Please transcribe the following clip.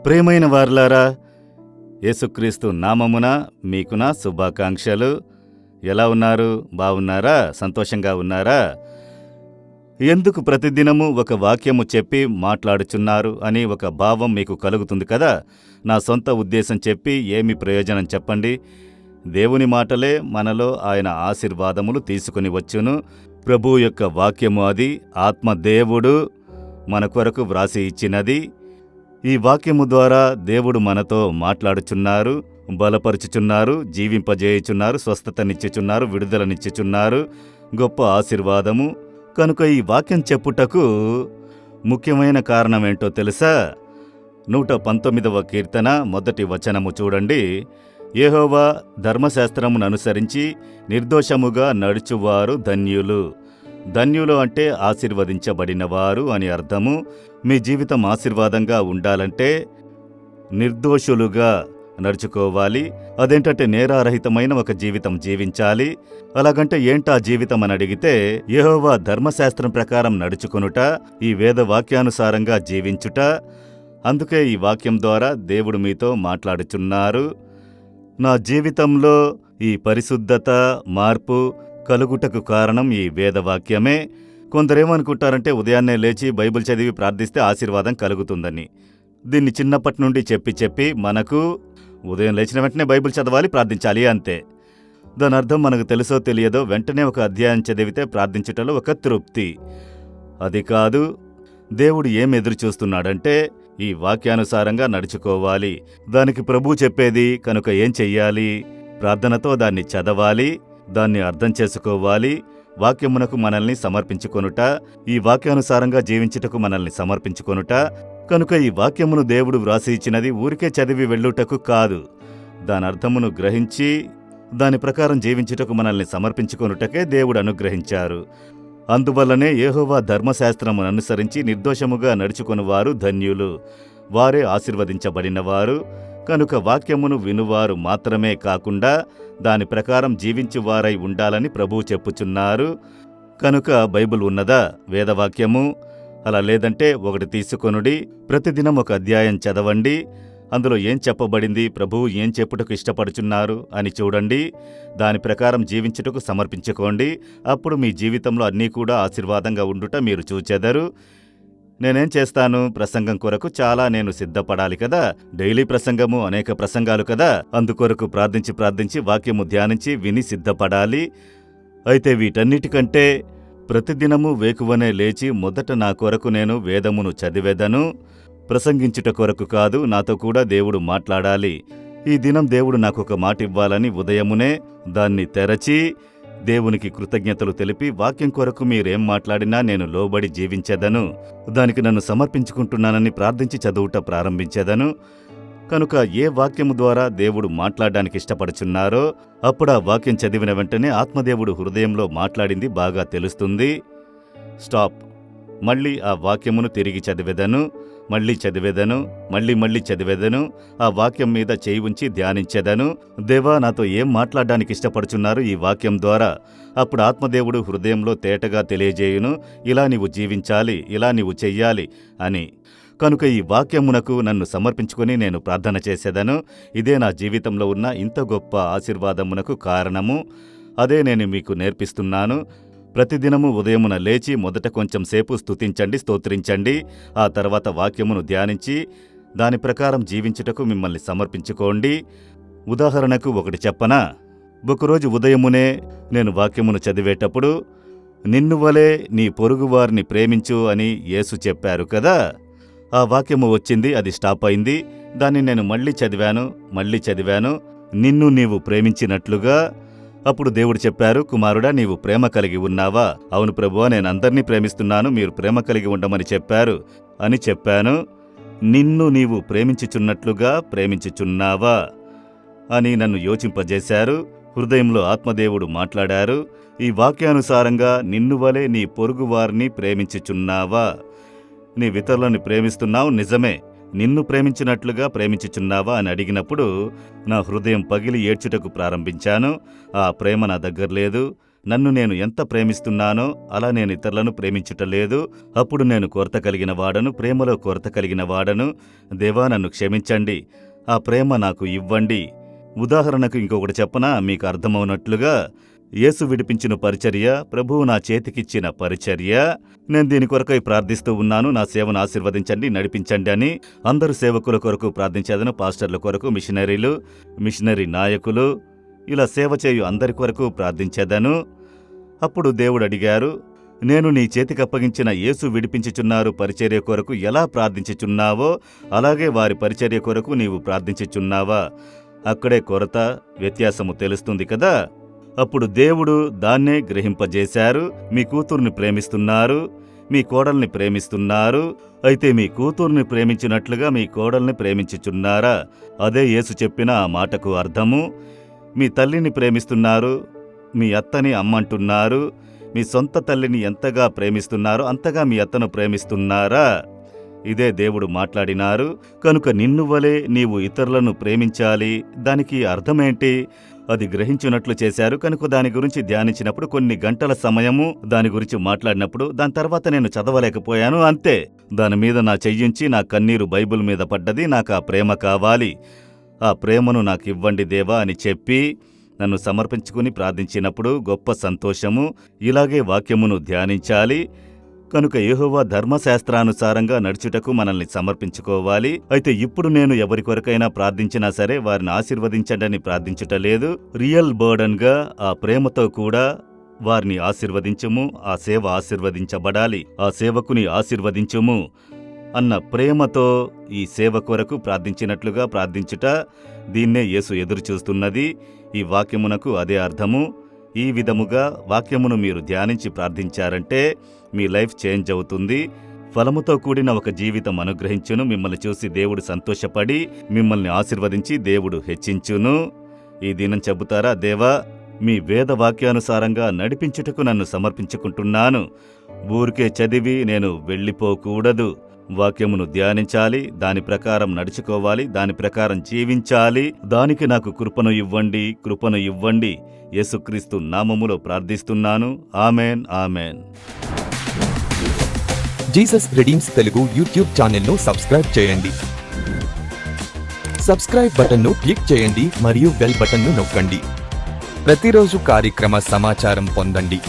ప్రియమైన వారలారా, యేసుక్రీస్తు నామమున మీకు నా శుభాకాంక్షలు. ఎలా ఉన్నారు? బాగున్నారా? సంతోషంగా ఉన్నారా? ఎందుకు ప్రతిదినము ఒక వాక్యము చెప్పి మాట్లాడుచున్నారు అని ఒక భావం మీకు కలుగుతుంది కదా. నా సొంత ఉద్దేశం చెప్పి ఏమి ప్రయోజనం చెప్పండి? దేవుని మాటలే మనలో ఆయన ఆశీర్వాదములు తీసుకుని వచ్చును. ప్రభు యొక్క వాక్యము అది, ఆత్మదేవుడు మన కొరకు వ్రాసి ఇచ్చినది. ఈ వాక్యము ద్వారా దేవుడు మనతో మాట్లాడుచున్నారు, బలపరుచుచున్నారు, జీవింపజేయుచున్నారు, స్వస్థతనిచ్చుచున్నారు, విడుదలనిచ్చుచున్నారు. గొప్ప ఆశీర్వాదము. కనుక ఈ వాక్యం చెప్పుటకు ముఖ్యమైన కారణమేంటో తెలుసా? 119వ కీర్తన మొదటి వచనము చూడండి. యెహోవా ధర్మశాస్త్రమును అనుసరించి నిర్దోషముగా నడుచువారు ధన్యులు. ధన్యులు అంటే ఆశీర్వదించబడినవారు అని అర్థము. మీ జీవితం ఆశీర్వాదంగా ఉండాలంటే నిర్దోషులుగా నడుచుకోవాలి. అదేంటంటే నేరారహితమైన ఒక జీవితం జీవించాలి. అలాగంటే ఏంటా జీవితం అని అడిగితే, యెహోవా ధర్మశాస్త్రం ప్రకారం నడుచుకొనుట, ఈ వేదవాక్యానుసారంగా జీవించుట. అందుకే ఈ వాక్యం ద్వారా దేవుడు మీతో మాట్లాడుచున్నారు. నా జీవితంలో ఈ పరిశుద్ధత, మార్పు కలుగుటకు కారణం ఈ వేదవాక్యమే. కొందరేమనుకుంటారంటే ఉదయాన్నే లేచి బైబిల్ చదివి ప్రార్థిస్తే ఆశీర్వాదం కలుగుతుందని. దీన్ని చిన్నప్పటి నుండి చెప్పి మనకు ఉదయం లేచిన వెంటనే బైబిల్ చదవాలి, ప్రార్థించాలి అంతే. దాని అర్థం మనకు తెలుసో తెలియదో వెంటనే ఒక అధ్యాయం చదివితే ప్రార్థించుటలో ఒక తృప్తి. అది కాదు. దేవుడు ఏం ఎదురు చూస్తున్నాడంటే ఈ వాక్యానుసారంగా నడుచుకోవాలి. దానికి ప్రభు చెప్పేది కనుక ఏం చెయ్యాలి? ప్రార్థనతో దాన్ని చదవాలి, దాన్ని అర్థం చేసుకోవాలి, వాక్యమునకు మనల్ని సమర్పించుకొనుట, ఈ వాక్యానుసారంగా జీవించుటకు మనల్ని సమర్పించుకొనుట. కనుక ఈ వాక్యమును దేవుడు వ్రాసి ఇచ్చినది ఊరికే చదివి వెళ్ళుటకు కాదు, దాని అర్థమును గ్రహించి దాని ప్రకారం జీవించుటకు మనల్ని సమర్పించుకొనుటకే దేవుడు అనుగ్రహించారు. అందువల్లనే యెహోవా ధర్మశాస్త్రమును అనుసరించి నిర్దోషముగా నడుచుకొనువారు ధన్యులు, వారే ఆశీర్వదించబడినవారు. కనుక వాక్యమును వినువారు మాత్రమే కాకుండా దాని ప్రకారం జీవించువారై ఉండాలని ప్రభువు చెప్పుచున్నారు. కనుక బైబిల్ ఉన్నదా? వేదవాక్యము. అలా లేదంటే ఒకటి తీసుకొనుడి, ప్రతిదినం ఒక అధ్యాయం చదవండి. అందులో ఏం చెప్పబడింది, ప్రభువు ఏం చెప్పుటకు ఇష్టపడుచున్నారు అని చూడండి. దాని ప్రకారం జీవించుటకు సమర్పించుకోండి. అప్పుడు మీ జీవితంలో అన్నీ కూడా ఆశీర్వాదంగా ఉండుట మీరు చూచెదరు. నేనేం చేస్తాను? ప్రసంగం కొరకు నేను సిద్ధపడాలి కదా. డైలీ ప్రసంగము, అనేక ప్రసంగాలు కదా. అందుకొరకు ప్రార్థించి వాక్యము ధ్యానించి విని సిద్ధపడాలి. అయితే వీటన్నిటికంటే ప్రతిదినము వేకువనే లేచి మొదట నా కొరకు నేను వేదమును చదివేదను. ప్రసంగించుట కొరకు కాదు, నాతో కూడా దేవుడు మాట్లాడాలి. ఈ దినం దేవుడు నాకొక మాట ఇవ్వాలని ఉదయమునే దాన్ని తెరచి దేవునికి కృతజ్ఞతలు తెలిపి, వాక్యం కొరకు మీరేం మాట్లాడినా నేను లోబడి జీవించేదను, దానికి నన్ను సమర్పించుకుంటున్నానని ప్రార్థించి చదువుట ప్రారంభించేదను. కనుక ఏ వాక్యము ద్వారా దేవుడు మాట్లాడడానికి ఇష్టపడుచున్నారో అప్పుడు ఆ వాక్యం చదివిన వెంటనే ఆత్మదేవుడు హృదయంలో మాట్లాడింది బాగా తెలుస్తుంది. స్టాప్. మళ్ళీ ఆ వాక్యమును తిరిగి చదివేదను, మళ్ళీ చదివేదను, మళ్ళీ చదివేదను. ఆ వాక్యం మీద చేయి ఉంచి ధ్యానించేదను. దేవా, నాతో ఏం మాట్లాడడానికి ఇష్టపడుచున్నారు ఈ వాక్యం ద్వారా? అప్పుడు ఆత్మదేవుడు హృదయంలో తేటగా తెలియజేయును, ఇలా నీవు జీవించాలి, ఇలా నీవు చెయ్యాలి అని. కనుక ఈ వాక్యమునకు నన్ను సమర్పించుకొని నేను ప్రార్థన చేసేదను. ఇదే నా జీవితంలో ఉన్న ఇంత గొప్ప ఆశీర్వాదమునకు కారణము. అదే నేను మీకు నేర్పిస్తున్నాను. ప్రతిదినము ఉదయమున లేచి మొదట కొంచెం సేపు స్తుతించండి, స్తోత్రించండి. ఆ తర్వాత వాక్యమును ధ్యానించి దాని ప్రకారం జీవించుటకు మిమ్మల్ని సమర్పించుకోండి. ఉదాహరణకు ఒకటి చెప్పనా? ఒకరోజు ఉదయమునే నేను వాక్యమును చదివేటప్పుడు, నిన్ను వలె నీ పొరుగువారిని ప్రేమించు అని యేసు చెప్పారు కదా. ఆ వాక్యము వచ్చింది, అది స్టాప్ అయింది. దాన్ని నేను మళ్ళీ చదివాను. నిన్ను నీవు ప్రేమించినట్లుగా. అప్పుడు దేవుడు చెప్పారు, కుమారుడా, నీవు ప్రేమ కలిగి ఉన్నావా? అవును ప్రభువా, నేను అందరినీ ప్రేమిస్తున్నాను, మీరు ప్రేమ కలిగి ఉండమని చెప్పారు అని చెప్పాను. నిన్ను నీవు ప్రేమించుచున్నట్లుగా ప్రేమించుచున్నావా అని నన్ను యోచింపజేశారు. హృదయంలో ఆత్మదేవుడు మాట్లాడారు. ఈ వాక్యానుసారంగా నిన్ను వలె నీ పొరుగువారిని ప్రేమించుచున్నావా? నీ ఇతరులను ప్రేమిస్తున్నావు, నిజమే. నిన్ను ప్రేమించినట్లుగా ప్రేమించుచున్నావా అని అడిగినప్పుడు నా హృదయం పగిలి ఏడ్చుటకు ప్రారంభించాను. ఆ ప్రేమ నా దగ్గర లేదు. నన్ను నేను ఎంత ప్రేమిస్తున్నానో అలా నేను ఇతరులను ప్రేమించుటలేదు. అప్పుడు నేను కొరత కలిగిన వాడను, ప్రేమలో కొరత కలిగిన వాడను. దేవా, నన్ను క్షమించండి, ఆ ప్రేమ నాకు ఇవ్వండి. ఉదాహరణకు ఇంకొకటి చెప్పనా, మీకు అర్థమవునట్లుగా యేసు విడిపించిన పరిచర్య, ప్రభువు నా చేతికిచ్చిన పరిచర్య. నేను దీని కొరకై ప్రార్థిస్తూ ఉన్నాను. నా సేవను ఆశీర్వదించండి, నడిపించండి అని అందరు సేవకుల కొరకు ప్రార్థించేదను. పాస్టర్ల కొరకు, మిషనరీలు, మిషనరీ నాయకులు, ఇలా సేవ చేయు అందరి కొరకు ప్రార్థించేదను. అప్పుడు దేవుడు అడిగారు, నేను నీ చేతికి అప్పగించిన యేసు విడిపించుచున్నారు పరిచర్య కొరకు ఎలా ప్రార్థించుచున్నావో అలాగే వారి పరిచర్య కొరకు నీవు ప్రార్థించుచున్నావా? అక్కడే కొరత, వ్యత్యాసము తెలుస్తుంది కదా. అప్పుడు దేవుడు దాన్నే గ్రహింపజేశారు. మీ కూతుర్ని ప్రేమిస్తున్నారు, మీ కోడల్ని ప్రేమిస్తున్నారు. అయితే మీ కూతుర్ని ప్రేమించినట్లుగా మీ కోడల్ని ప్రేమించుచున్నారా? అదే యేసు చెప్పిన ఆ మాటకు అర్థము. మీ తల్లిని ప్రేమిస్తున్నారు, మీ అత్తని అమ్మంటున్నారు. మీ సొంత తల్లిని ఎంతగా ప్రేమిస్తున్నారో అంతగా మీ అత్తను ప్రేమిస్తున్నారా? ఇదే దేవుడు మాట్లాడినారు. కనుక నిన్ను వలె నీవు ఇతరులను ప్రేమించాలి. దానికి అర్థమేంటి? అది గ్రహించినట్లు చేశారు. కనుక దాని గురించి ధ్యానించినప్పుడు కొన్ని గంటల సమయము దాని గురించి మాట్లాడినప్పుడు దాని తర్వాత నేను చదవలేకపోయాను, అంతే. దాని మీద నా చెయ్యుంచి నా కన్నీరు బైబిల్ మీద పడ్డది. నాకు ఆ ప్రేమ కావాలి, ఆ ప్రేమను నాకు ఇవ్వండి దేవా అని చెప్పి నన్ను సమర్పించుకుని ప్రార్థించినప్పుడు గొప్ప సంతోషము. ఇలాగే వాక్యమును ధ్యానించాలి. కనుక యెహోవా ధర్మశాస్త్రానుసారంగా నడుచుటకు మనల్ని సమర్పించుకోవాలి. అయితే ఇప్పుడు నేను ఎవరి కొరకైనా ప్రార్థించినా సరే వారిని ఆశీర్వదించండి ప్రార్థించుటలేదు. రియల్ బర్డన్గా ఆ ప్రేమతో కూడా వారిని ఆశీర్వదించుము, ఆ సేవ ఆశీర్వదించబడాలి, ఆ సేవకుని ఆశీర్వదించుము అన్న ప్రేమతో ఈ సేవ కొరకు ప్రార్థించినట్లుగా ప్రార్థించుట, దీన్నే యేసు ఎదురుచూస్తున్నది. ఈ వాక్యమునకు అదే అర్థము. ఈ విధముగా వాక్యమును మీరు ధ్యానించి ప్రార్థించారంటే మీ లైఫ్ చేంజ్ అవుతుంది. ఫలముతో కూడిన ఒక జీవితం అనుగ్రహించును. మిమ్మల్ని చూసి దేవుడు సంతోషపడి మిమ్మల్ని ఆశీర్వదించి దేవుడు హెచ్చించును. ఈ దినం చెబుతారా, దేవా, మీ వేద వాక్యానుసారంగా నడిపించుటకు నన్ను సమర్పించుకుంటున్నాను. ఊరికే చదివి నేను వెళ్ళిపోకూడదు. వాక్యమును ధ్యానించాలి, దాని ప్రకారం నడుచుకోవాలి, దాని ప్రకారం జీవించాలి. దానికి నాకు కృపను ఇవ్వండి, కృపను ఇవ్వండి. యేసుక్రీస్తు నామములో ప్రార్థిస్తున్నాను. Amen, amen. Jesus redeems Telugu YouTube ఛానల్ను సబ్స్క్రైబ్ చేయండి. సబ్స్క్రైబ్ బటన్ను క్లిక్ చేయండి మరియు బెల్ బటన్ను నొక్కండి. ప్రతిరోజు కార్యక్రమ సమాచారం పొందండి.